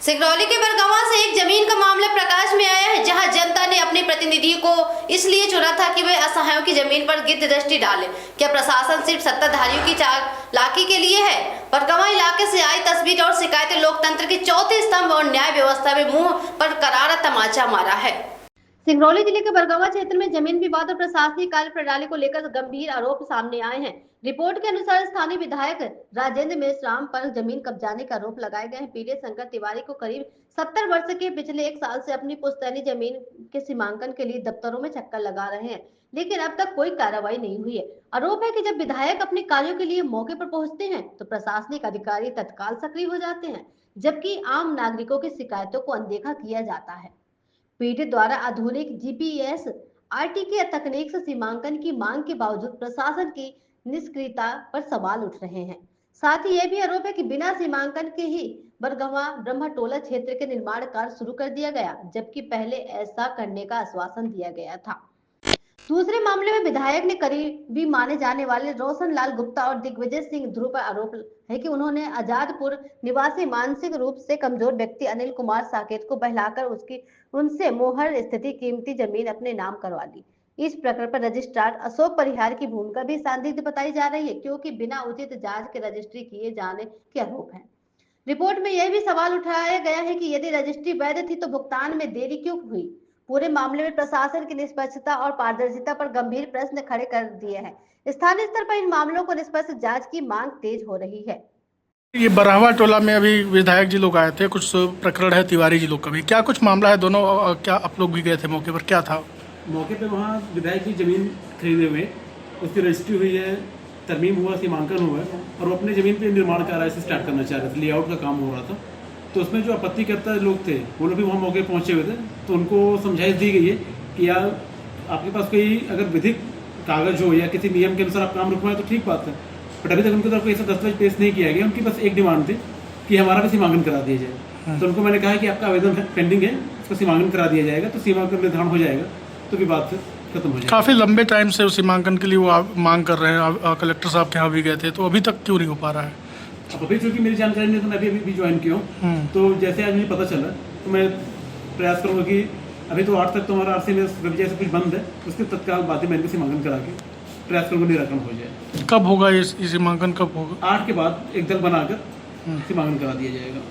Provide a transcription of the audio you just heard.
सिंगरौली के बरगवां से एक जमीन का मामला प्रकाश में आया है, जहां जनता ने अपने प्रतिनिधि को इसलिए चुना था कि वे असहायों की जमीन पर गिद्ध दृष्टि डालें। क्या प्रशासन सिर्फ सत्ताधारियों की चालाकी के लिए है? बरगवां इलाके से आई तस्वीर और शिकायतें लोकतंत्र के चौथे स्तंभ और न्याय व्यवस्था में मुंह पर करारा तमाचा मारा है। सिंगरौली जिले के बरगवां क्षेत्र में जमीन विवाद और प्रशासनिक कार्य प्रणाली को लेकर गंभीर आरोप सामने आए हैं। रिपोर्ट के अनुसार स्थानीय विधायक राजेंद्र मेश्राम पर जमीन कब्जाने का आरोप लगाए गए हैं। पीड़ित शंकर तिवारी को करीब 70 वर्ष के पिछले 1 साल से अपनी पुश्तैनी जमीन के सीमांकन के लिए दफ्तरों में चक्कर लगा रहे हैं, लेकिन अब तक कोई कार्रवाई नहीं हुई है। आरोप है कि जब विधायक अपने कार्यों के लिए मौके पर पहुंचते हैं तो प्रशासनिक अधिकारी तत्काल सक्रिय हो जाते हैं, जबकि आम नागरिकों की शिकायतों को अनदेखा किया जाता है। पीड़ित द्वारा आधुनिक जीपीएस आरटीके तकनीक से सीमांकन की मांग के बावजूद प्रशासन की निष्क्रियता पर सवाल उठ रहे हैं। साथ ही यह भी आरोप है कि बिना सीमांकन के ही बरगवां ब्रह्मटोला क्षेत्र के निर्माण कार्य शुरू कर दिया गया, जबकि पहले ऐसा करने का आश्वासन दिया गया था। दूसरे मामले में विधायक ने करीबी माने जाने वाले रोशन लाल गुप्ता और दिग्विजय सिंह ध्रुव पर आरोप है कि उन्होंने आजादपुर निवासी मानसिक रूप से कमजोर व्यक्ति अनिल कुमार साकेत को बहलाकर उनसे मोहर स्थिति कीमती जमीन अपने नाम करवा ली। इस प्रकरण पर रजिस्ट्रार अशोक परिहार की भूमिका भी संदिग्ध बताई जा रही है, क्योंकि बिना उचित जांच के रजिस्ट्री किए जाने के आरोप है। रिपोर्ट में यह भी सवाल उठाया गया है कि यदि रजिस्ट्री वैध थी तो भुगतान में देरी क्यों हुई। पूरे मामले में प्रशासन की निष्पक्षता और पारदर्शिता पर गंभीर प्रश्न खड़े कर दिए हैं। स्थानीय स्तर पर इन मामलों को निष्पक्ष जांच की मांग तेज हो रही है। ये बरहवा टोला में अभी विधायक जी लोग आए थे, कुछ प्रकरण है तिवारी जी लोग का भी, क्या कुछ मामला है दोनों? क्या आप लोग भी गए थे मौके पर, क्या था मौके पे? वहाँ विधायक की जमीन खरीदे हुए, उसकी रजिस्ट्री हुई है, तरमीम हुआ, सीमांकन हुआ है और वो अपने ज़मीन पे निर्माण कार्य से स्टार्ट करना चाह रहे थे। लेआउट का काम हो रहा था, तो उसमें जो आपत्तिकर्ता लोग थे वो लोग भी वहाँ मौके पहुँचे हुए थे। तो उनको समझाइश दी गई है कि यार आपके पास कोई अगर विधिक कागज हो या किसी नियम के अनुसार आप काम रुकवाएं तो ठीक बात है, बट अभी तक उनकी तरफ ऐसा दस्तावेज पेश नहीं किया गया। उनकी बस एक डिमांड थी कि हमारा भी सीमांकन करा दिया जाए। तो उनको मैंने कहा कि आपका आवेदन पेंडिंग है, उसका सीमांकन करा दिया जाएगा, तो सीमांकन निर्धारण हो जाएगा तो भी बात खत्म हो जाएगी। काफ़ी लंबे टाइम से उस सीमांकन के लिए वो मांग कर रहे हैं, कलेक्टर साहब के यहाँ भी गए थे, तो अभी तक क्यों नहीं हो पा रहा है? अब अभी चूँकि मेरी जानकारी नहीं, तो मैं अभी ज्वाइन किया हूँ, तो जैसे आज मुझे पता चला तो मैं प्रयास करूँगा कि अभी तो 8 तक तो हमारा आरसी में वजह से कुछ बंद है, उसके तत्काल बाद में इनका सीमांकन करा के प्रयास करूँगा निराकरण हो जाए। कब होगा ये सीमांकन, कब होगा? 8 के बाद एक दल बनाकर सीमांकन करा दिया जाएगा।